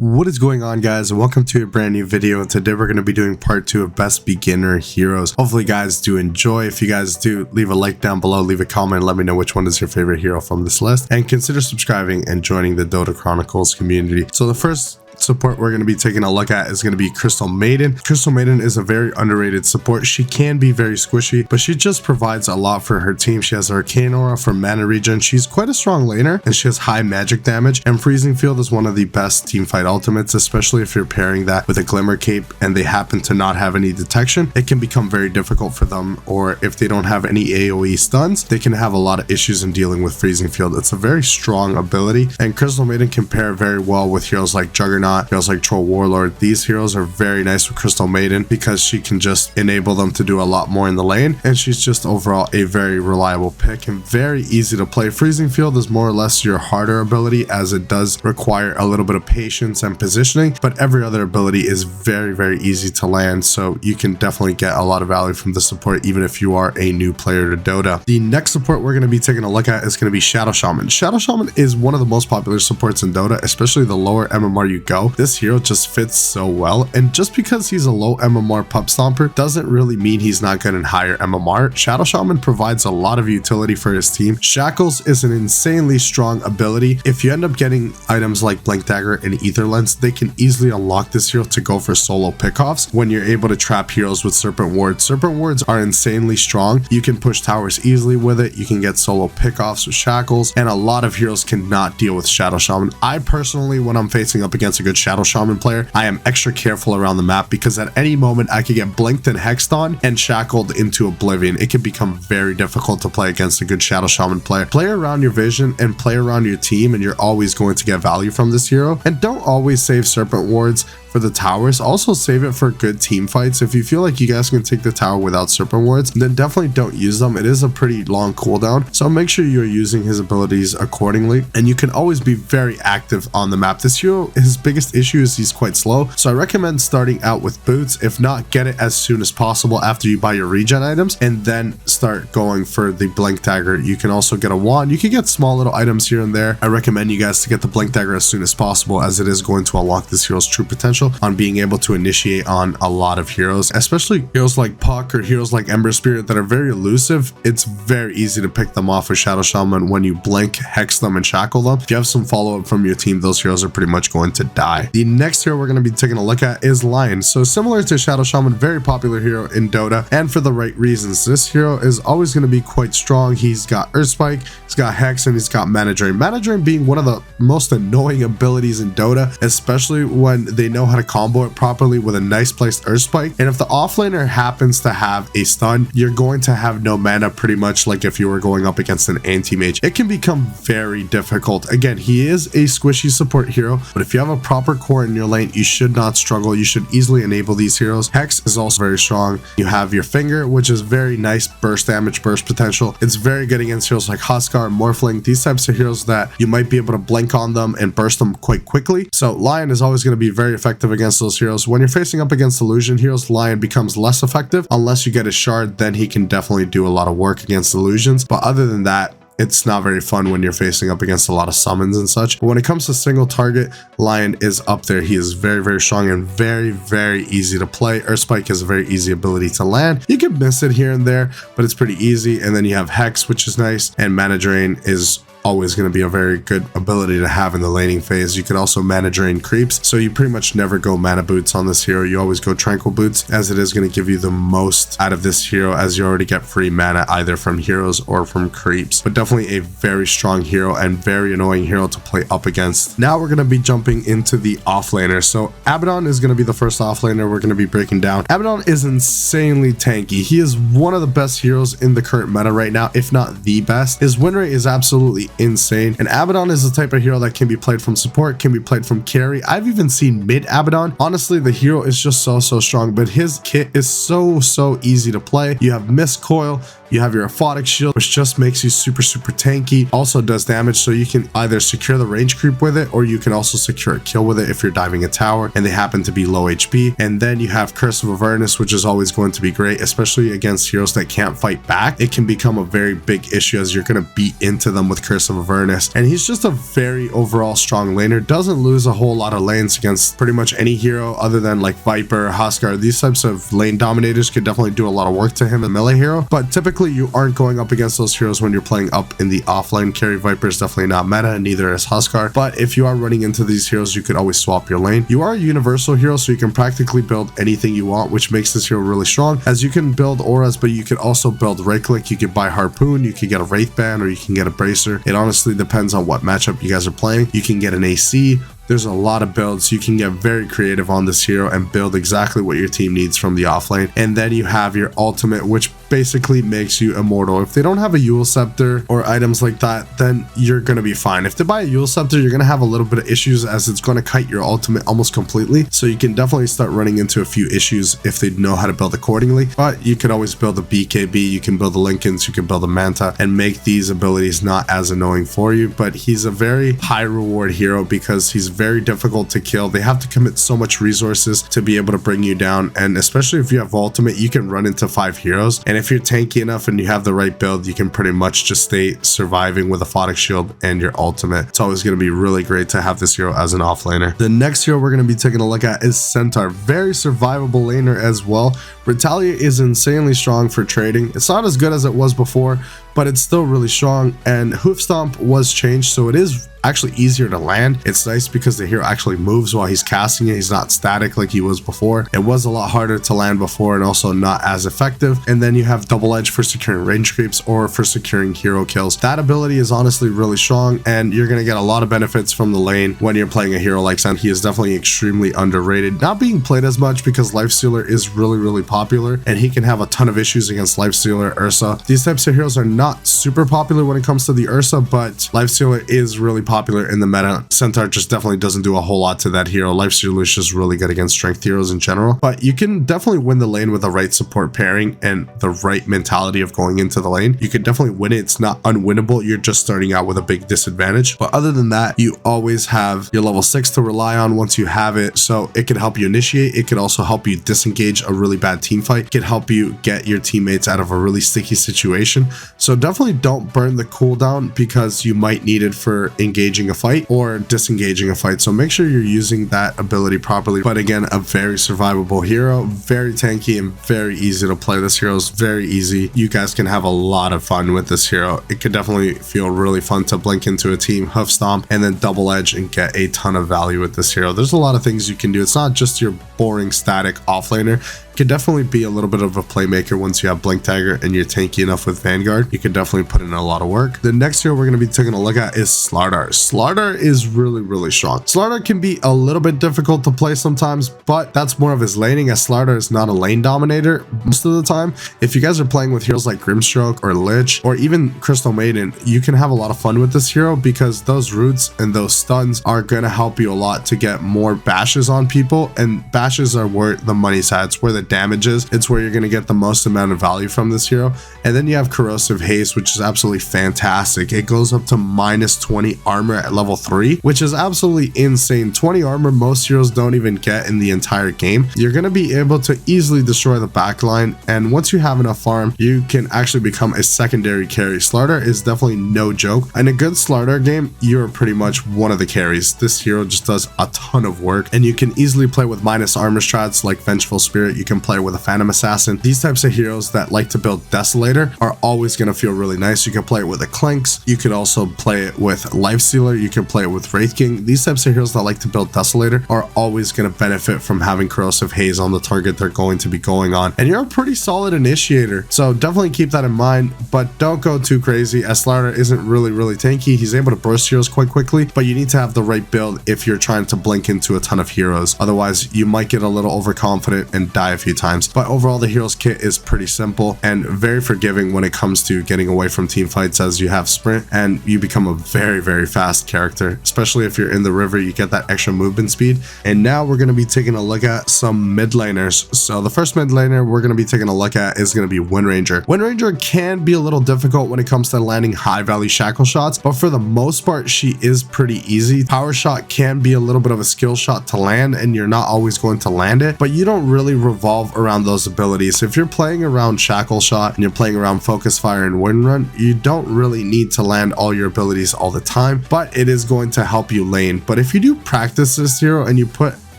What is going on, guys, and welcome to a brand new video. And today we're going to be doing part 2 of best beginner heroes. Hopefully guys do enjoy. If you guys do, leave a like down below, leave a comment, and let me know which one is your favorite hero from this list, and consider subscribing and joining the Dota Chronicles community. So the first support we're going to be taking a look at is going to be Crystal Maiden. Crystal Maiden is a very underrated support. She can be very squishy, but she just provides a lot for her team. She has Arcane Aura for mana regen. She's quite a strong laner, and she has high magic damage, and Freezing Field is one of the best teamfight ultimates, especially if you're pairing that with a Glimmer Cape and they happen to not have any detection. It can become very difficult for them, or if they don't have any AoE stuns, they can have a lot of issues in dealing with Freezing Field. It's a very strong ability, and Crystal Maiden can pair very well with heroes like Juggernaut, heroes like Troll Warlord. These heroes are very nice with Crystal Maiden because she can just enable them to do a lot more in the lane, and she's just overall a very reliable pick and very easy to play. Freezing Field is more or less your harder ability, as it does require a little bit of patience and positioning, but every other ability is very easy to land, so you can definitely get a lot of value from the support even if you are a new player to Dota. The next support we're going to be taking a look at is going to be Shadow Shaman. Shadow Shaman is one of the most popular supports in Dota, especially the lower MMR you go. This hero just fits so well, and just because he's a low MMR pup stomper doesn't really mean he's not good in higher MMR. Shadow Shaman provides a lot of utility for his team. Shackles is an insanely strong ability. If you end up getting items like Blink Dagger and Ether Lens, they can easily unlock this hero to go for solo pickoffs when you're able to trap heroes with Serpent Wards. Serpent Wards are insanely strong. You can push towers easily with it. You can get solo pickoffs with Shackles, and a lot of heroes cannot deal with Shadow Shaman. I personally, when I'm facing up against a good Shadow Shaman player, I am extra careful around the map because at any moment I could get blinked and hexed on and shackled into oblivion. It can become very difficult to play against a good Shadow Shaman player. Play around your vision and play around your team, and you're always going to get value from this hero. And don't always save Serpent Wards for the towers. Also save it for good team fights. If you feel like you guys can take the tower without Serpent Wards, then definitely don't use them. It is a pretty long cooldown, so make sure you're using his abilities accordingly, and you can always be very active on the map. This hero, his biggest issue is he's quite slow, so I recommend starting out with boots. If not, get it as soon as possible after you buy your regen items, and then start going for the Blink Dagger. You can also get a wand. You can get small little items here and there. I recommend you guys to get the Blink Dagger as soon as possible, as it is going to unlock this hero's true potential on being able to initiate on a lot of heroes, especially heroes like Puck or heroes like Ember Spirit that are very elusive. It's very easy to pick them off with Shadow Shaman when you blink, hex them, and shackle them. If you have some follow-up from your team, those heroes are pretty much going to die. The next hero we're going to be taking a look at is Lion. So similar to Shadow Shaman, very popular hero in Dota, and for the right reasons. This hero is always going to be quite strong. He's got Earth Spike, he's got Hex, and he's got Mana Drain. Mana Drain being one of the most annoying abilities in Dota, especially when they know how to combo it properly with a nice placed Earth Spike. And if the offlaner happens to have a stun, you're going to have no mana, pretty much like if you were going up against an anti-mage. It can become very difficult. Again, he is a squishy support hero, but if you have a proper core in your lane, you should not struggle. You should easily enable these heroes. Hex is also very strong. You have your Finger, which is very nice burst damage, burst potential. It's very good against heroes like Huskar, Morphling, these types of heroes that you might be able to blink on them and burst them quite quickly. So Lion is always going to be very effective against those heroes. When you're facing up against illusion heroes, Lion becomes less effective unless you get a shard. Then he can definitely do a lot of work against illusions, but other than that, it's not very fun when you're facing up against a lot of summons and such. But when it comes to single target, Lion is up there. He is very strong and very easy to play. Earth Spike is a very easy ability to land. You can miss it here and there, but it's pretty easy. And then you have Hex, which is nice, and Mana Drain is always going to be a very good ability to have in the laning phase. You can also mana drain creeps, so you pretty much never go mana boots on this hero. You always go tranquil boots, as it is going to give you the most out of this hero, as you already get free mana either from heroes or from creeps. But definitely a very strong hero and very annoying hero to play up against. Now we're going to be jumping into the offlaner. So Abdon is going to be the first offlaner we're going to be breaking down. Abdon is insanely tanky. He is one of the best heroes in the current meta right now, if not the best. His win rate is absolutely insane, and Abdon is the type of hero that can be played from support, can be played from carry. I've even seen mid Abdon. Honestly, the hero is just so strong, but his kit is so easy to play. You have Mist Coil, you have your Aphotic Shield, which just makes you super tanky, also does damage, so you can either secure the range creep with it, or you can also secure a kill with it if you're diving a tower and they happen to be low HP. And then you have Curse of Avernus, which is always going to be great, especially against heroes that can't fight back. It can become a very big issue as you're going to beat into them with Curse Curse of Avernus, and he's just a very overall strong laner. Doesn't lose a whole lot of lanes against pretty much any hero other than like Viper, Huskar. These types of lane dominators could definitely do a lot of work to him, a melee hero, but typically you aren't going up against those heroes when you're playing up in the offlane. Carry Viper is definitely not meta, and neither is Huskar, but if you are running into these heroes, you could always swap your lane. You are a universal hero, so you can practically build anything you want, which makes this hero really strong, as you can build auras, but you could also build right click. You could buy Harpoon, you could get a Wraith Band, or you can get a Bracer. It honestly depends on what matchup you guys are playing. You can get an AC. There's a lot of builds. You can get very creative on this hero and build exactly what your team needs from the offlane. And then you have your ultimate, which basically makes you immortal. If they don't have a Eul Scepter or items like that, then you're going to be fine. If they buy a Eul Scepter, you're going to have a little bit of issues, as it's going to kite your ultimate almost completely. So you can definitely start running into a few issues if they know how to build accordingly. But you could always build a BKB, you can build a Lincolns, you can build a Manta, and make these abilities not as annoying for you. But he's a very high reward hero because he's very difficult to kill. They have to commit so much resources to be able to bring you down, and especially if you have ultimate, you can run into 5 heroes, and if you're tanky enough and you have the right build, you can pretty much just stay surviving with a Photic Shield and your ultimate. It's always going to be really great to have this hero as an offlaner. The next hero we're going to be taking a look at is Centaur. Very survivable laner as well. Retaliate is insanely strong for trading. It's not as good as it was before, but it's still really strong, and Hoof Stomp was changed, so it is actually easier to land. It's nice because the hero actually moves while he's casting it. He's not static like he was before. It was a lot harder to land before and also not as effective. And then you have Double Edge for securing range creeps or for securing hero kills. That ability is honestly really strong, and you're going to get a lot of benefits from the lane when you're playing a hero like Centaur. He is definitely extremely underrated, not being played as much because Lifestealer is really popular, and he can have a ton of issues against Lifestealer, Ursa. These types of heroes are not super popular when it comes to the Ursa, but Lifestealer is really popular in the meta. Centaur just definitely doesn't do a whole lot to that hero. Lifestealer is just really good against strength heroes in general, but you can definitely win the lane with the right support pairing and the right mentality of going into the lane. You can definitely win it. It's not unwinnable. You're just starting out with a big disadvantage, but other than that, you always have your level 6 to rely on once you have it, so it can help you initiate. It could also help you disengage a really bad team fight. It can help you get your teammates out of a really sticky situation. So definitely don't burn the cooldown because you might need it for engaging a fight or disengaging a fight. So make sure you're using that ability properly. But again, a very survivable hero, very tanky and very easy to play. This hero is very easy. You guys can have a lot of fun with this hero. It could definitely feel really fun to blink into a team, Hoof Stomp, and then Double Edge and get a ton of value with this hero. There's a lot of things you can do. It's not just your boring static offlaner. Could definitely be a little bit of a playmaker once you have Blink Dagger and you're tanky enough with Vanguard. You can definitely put in a lot of work. The next hero we're going to be taking a look at is Slauter. Slauter is really strong. Slauter can be a little bit difficult to play sometimes, but that's more of his laning, as Slauter is not a lane dominator most of the time. If you guys are playing with heroes like Grimstroke or Lich or even Crystal Maiden, you can have a lot of fun with this hero because those roots and those stuns are going to help you a lot to get more bashes on people, and bashes are where the money's at. It's where the damages. It's where you're going to get the most amount of value from this hero. And then you have Corrosive Haste, which is absolutely fantastic. It goes up to minus 20 armor at level 3, which is absolutely insane. 20 armor most heroes don't even get in the entire game. You're going to be able to easily destroy the backline, and once you have enough farm, you can actually become a secondary carry. Slaughter is definitely no joke. In a good Slaughter game, you're pretty much one of the carries. This hero just does a ton of work, and you can easily play with minus armor strats like Vengeful Spirit. You can play with a Phantom Assassin. These types of heroes that like to build Desolator are always going to feel really nice. You can play it with a Clinks. You could also play it with Lifestealer. You can play it with Wraith King. These types of heroes that like to build Desolator are always going to benefit from having Corrosive Haze on the target they're going to be going on. And you're a pretty solid initiator, so definitely keep that in mind, but don't go too crazy, as Slaughter isn't really tanky. He's able to burst heroes quite quickly, but you need to have the right build if you're trying to blink into a ton of heroes. Otherwise, you might get a little overconfident and die a few times. But overall, the hero's kit is pretty simple and very forgiving when it comes to getting away from team fights, as you have sprint and you become a very fast character. Especially if you're in the river, you get that extra movement speed. And now we're going to be taking a look at some mid laners. So the first mid laner we're going to be taking a look at is going to be Windranger. Windranger can be a little difficult when it comes to landing high value shackle shots, but for the most part, she is pretty easy. Power shot can be a little bit of a skill shot to land, and you're not always going to land it, but you don't really revolve revolve around those abilities. If you're playing around Shackle Shot and you're playing around Focus Fire and Wind Run, you don't really need to land all your abilities all the time, but it is going to help you lane. But if you do practice this hero and you put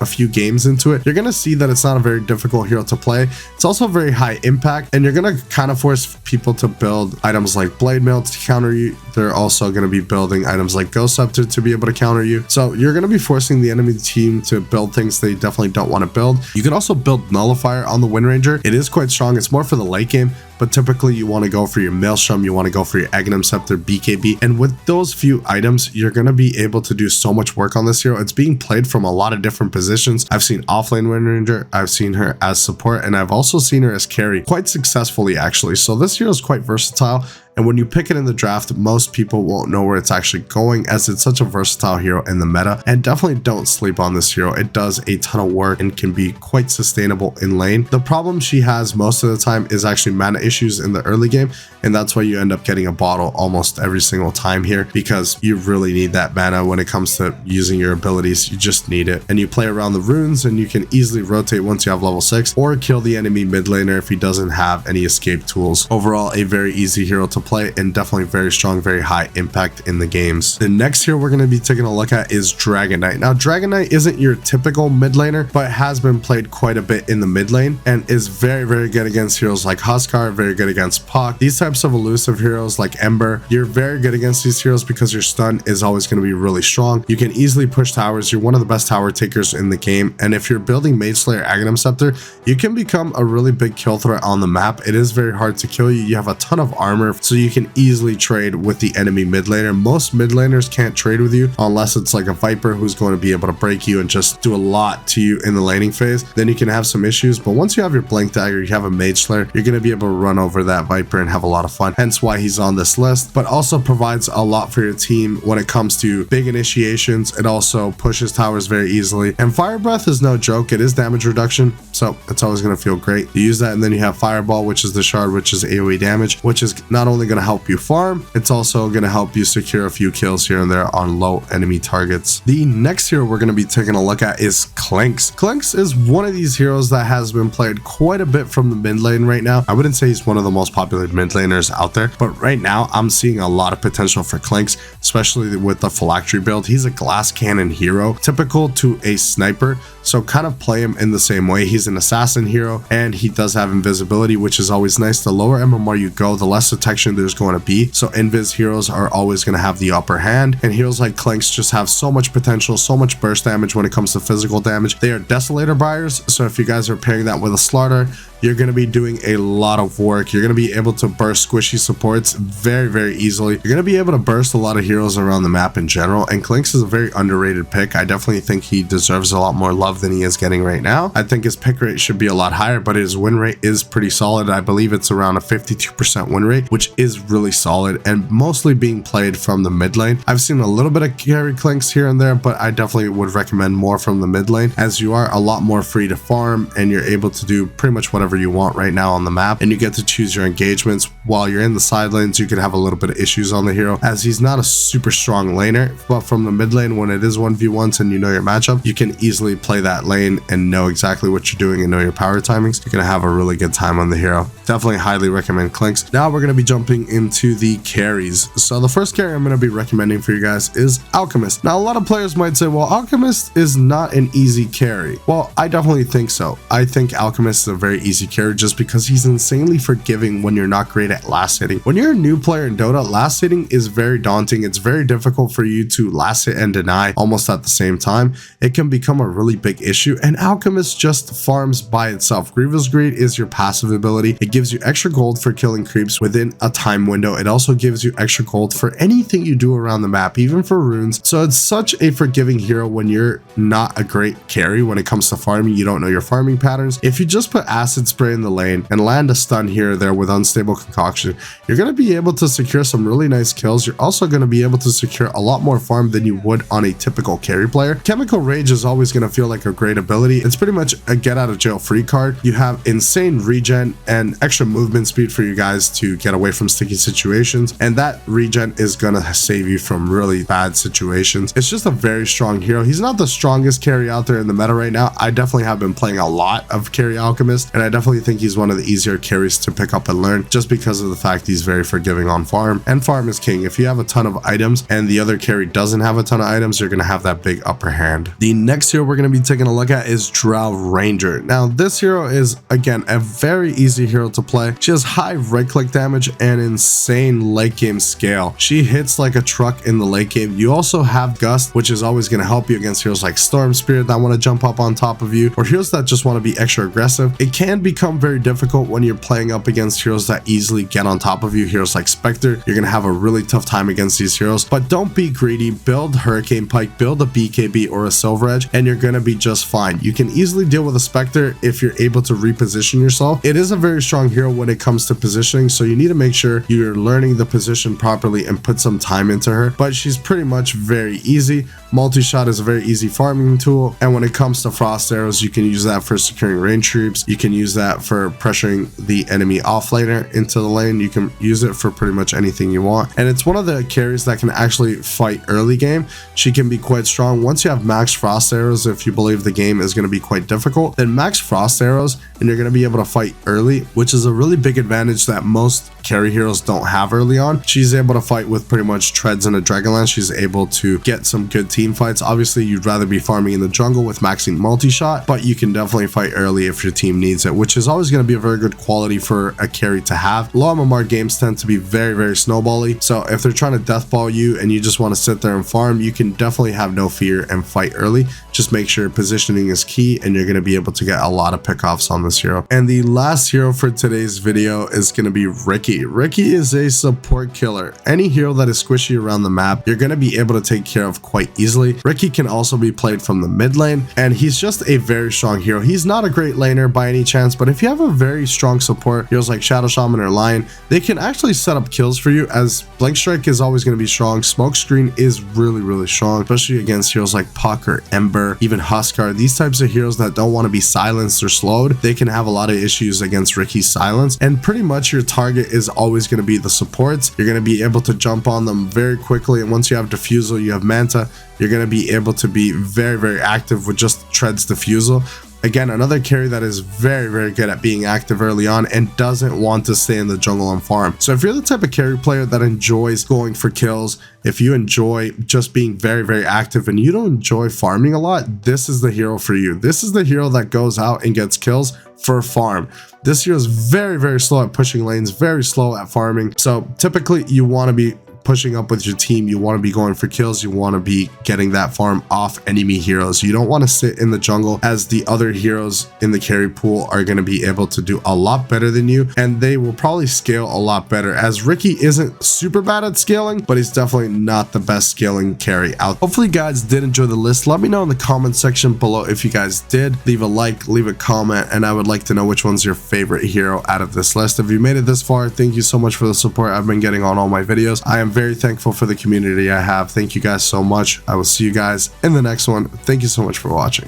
a few games into it, you're gonna see that it's not a very difficult hero to play. It's also very high impact, and you're gonna kind of force people to build items like Blade Mail to counter you. They're also gonna be building items like Ghost Scepter to be able to counter you. So you're gonna be forcing the enemy team to build things they definitely don't want to build. You can also build Nullifier on the Wind Ranger. It is quite strong. It's more for the late game, but typically you want to go for your Maelstrom, you want to go for your Aghanim Scepter, BKB, and with those few items, you're going to be able to do so much work on this hero. It's being played from a lot of different positions. I've seen offlane Wind Ranger, I've seen her as support, and I've also seen her as carry quite successfully actually. So this hero is quite versatile. And when you pick it in the draft, most people won't know where it's actually going, as it's such a versatile hero in the meta. And definitely don't sleep on this hero. It does a ton of work and can be quite sustainable in lane. The problem she has most of the time is actually mana issues in the early game, and that's why you end up getting a bottle almost every single time here, because you really need that mana when it comes to using your abilities. You just need it. And you play around the runes, and you can easily rotate once you have level 6, or kill the enemy mid laner if he doesn't have any escape tools. Overall, a very easy hero to play, and definitely very strong, very high impact in the games. The next hero we're going to be taking a look at is Dragonite. Now, Dragonite isn't your typical mid laner, but has been played quite a bit in the mid lane and is very, very good against heroes like Huskar, very good against Puck. These types of elusive heroes like Ember, you're very good against these heroes because your stun is always going to be really strong. You can easily push towers. You're one of the best tower takers in the game, and if you're building Mage Slayer Aghanim Scepter, you can become a really big kill threat on the map. It is very hard to kill you. You have a ton of armor, so you can easily trade with the enemy mid laner. Most mid laners can't trade with you unless it's like a Viper who's going to be able to break you and just do a lot to you in the laning phase. Then you can have some issues, but once you have your Blink Dagger, you have a Mage Slayer, you're going to be able to run over that Viper and have a lot of fun. Hence why he's on this list, but also provides a lot for your team when it comes to big initiations. It also pushes towers very easily, and Fire Breath is no joke. It is damage reduction, so it's always going to feel great. You use that, and then you have Fireball, which is the shard, which is AoE damage, which is not only going to help you farm, it's also going to help you secure a few kills here and there on low enemy targets. The next hero we're going to be taking a look at is Clinks. Clinks is one of these heroes that has been played quite a bit from the mid lane right now. I wouldn't say he's one of the most popular mid laners out there, but right now I'm seeing a lot of potential for Clinks, especially with the Phylactery build. He's a glass cannon hero, typical to a sniper, so kind of play him in the same way. He's an assassin hero, and he does have invisibility, which is always nice. The lower MMR you go, the less detection there's going to be, so invis heroes are always going to have the upper hand, and heroes like Clinks just have so much potential, so much burst damage when it comes to physical damage. They are Desolator buyers, so if you guys are pairing that with a Slauter, you're going to be doing a lot of work. You're going to be able to burst squishy supports very, very easily. You're going to be able to burst a lot of heroes around the map in general, and Clinks is a very underrated pick. I definitely think he deserves a lot more love than he is getting right now. I think his pick rate should be a lot higher, but his win rate is pretty solid. I believe it's around a 52% win rate, which is really solid, and mostly being played from the mid lane. I've seen a little bit of carry Clinks here and there, but I definitely would recommend more from the mid lane, as you are a lot more free to farm, and you're able to do pretty much whatever you want right now on the map, and you get to choose your engagements. While you're in the side lanes, you could have a little bit of issues on the hero, as he's not a super strong laner, but from the mid lane, when it is 1v1s and you know your matchup, you can easily play that lane and know exactly what you're doing and know your power timings. You're gonna have a really good time on the hero. Definitely highly recommend Clinks. Now we're gonna be jumping into the carries. So the first carry I'm gonna be recommending for you guys is Alchemist. Now a lot of players might say, well, Alchemist is not an easy carry. Well, I definitely think so. I think Alchemist is a very easy carry, just because he's insanely forgiving when you're not great at last hitting. When you're a new player in Dota, last hitting is very daunting. It's very difficult for you to last hit and deny almost at the same time. It can become a really big issue, and Alchemist just farms by itself. Grievous Greed is your passive ability. It gives you extra gold for killing creeps within a time window. It also gives you extra gold for anything you do around the map, even for runes. So it's such a forgiving hero when you're not a great carry when it comes to farming. You don't know your farming patterns. If you just put acid spray in the lane and land a stun here or there with unstable concoction, you're going to be able to secure some really nice kills. You're also going to be able to secure a lot more farm than you would on a typical carry player. Chemical Rage is always going to feel like a great ability. It's pretty much a get out of jail free card. You have insane regen and extra movement speed for you guys to get away from sticky situations, and that regen is going to save you from really bad situations. It's just a very strong hero. He's not the strongest carry out there in the meta right now. I definitely have been playing a lot of carry Alchemist, and I definitely think he's one of the easier carries to pick up and learn just because of the fact he's very forgiving on farm, and farm is king. If you have a ton of items and the other carry doesn't have a ton of items, you're going to have that big upper hand. The next hero we're going to be taking a look at is Drow Ranger. Now this hero is again a very easy hero to play. She has high right click damage and insane late game scale. She hits like a truck in the late game. You also have Gust, which is always going to help you against heroes like Storm Spirit that want to jump up on top of you, or heroes that just want to be extra aggressive. It can become very difficult when you're playing up against heroes that easily get on top of you. Heroes like Spectre, you're going to have a really tough time against these heroes, but don't be greedy. Build Hurricane Pike, build a BKB or a Silver Edge, and you're going to be just fine. You can easily deal with a Spectre if you're able to reposition yourself. It is a very strong hero when it comes to positioning, so you need to make sure you're learning the position properly and put some time into her, but she's pretty much very easy. Multi-shot is a very easy farming tool, and when it comes to frost arrows, you can use that for securing range troops. You can use that for pressuring the enemy offlaner into the lane. You can use it for pretty much anything you want, and it's one of the carries that can actually fight early game. She can be quite strong. Once you have max frost arrows, if you believe the game is going to be quite difficult, then max frost arrows and you're going to be able to fight early, which is a really big advantage that most carry heroes don't have early on. She's able to fight with pretty much treads and a Dragonlance. She's able to get some good team fights. Obviously, you'd rather be farming in the jungle with maxing multi-shot, but you can definitely fight early if your team needs it, which is always going to be a very good quality for a carry to have. Low MMR games tend to be very, very snowbally, so if they're trying to deathball you and you just want to sit there and farm, you can definitely have no fear and fight early. Just make sure positioning is key, and you're going to be able to get a lot of pickoffs on this hero. And the last hero for today's video is going to be Ricky. Ricky is a support killer. Any hero that is squishy around the map, you're going to be able to take care of quite easily. Ricky can also be played from the mid lane, and he's just a very strong hero. He's not a great laner by any chance, but if you have a very strong support, heroes like Shadow Shaman or Lion, they can actually set up kills for you, as Blink Strike is always going to be strong. Smoke Screen is really, really strong, especially against heroes like Puck or Ember, even Huskar. These types of heroes that don't want to be silenced or slowed, they can have a lot of issues against Ricky's silence, and pretty much your target is always going to be the supports. You're going to be able to jump on them very quickly, and once you have Diffusal, you have Manta, you're going to be able to be very, very active with just Tread's Diffusal. Again, another carry that is very, very good at being active early on and doesn't want to stay in the jungle and farm. So if you're the type of carry player that enjoys going for kills, if you enjoy just being very, very active and you don't enjoy farming a lot, this is the hero for you. This is the hero that goes out and gets kills for farm. This hero is very, very slow at pushing lanes, very slow at farming. So typically you want to be pushing up with your team, you want to be going for kills, you want to be getting that farm off enemy heroes. You don't want to sit in the jungle, as the other heroes in the carry pool are going to be able to do a lot better than you, and they will probably scale a lot better, as Ricky isn't super bad at scaling, but he's definitely not the best scaling carry out. Hopefully you guys did enjoy the list. Let me know in the comment section below if you guys did. Leave a like, leave a comment, and I would like to know which one's your favorite hero out of this list. If you made it this far, thank you so much for the support I've been getting on all my videos. I am very thankful for the community I have. Thank you guys so much. I will see you guys in the next one. Thank you so much for watching.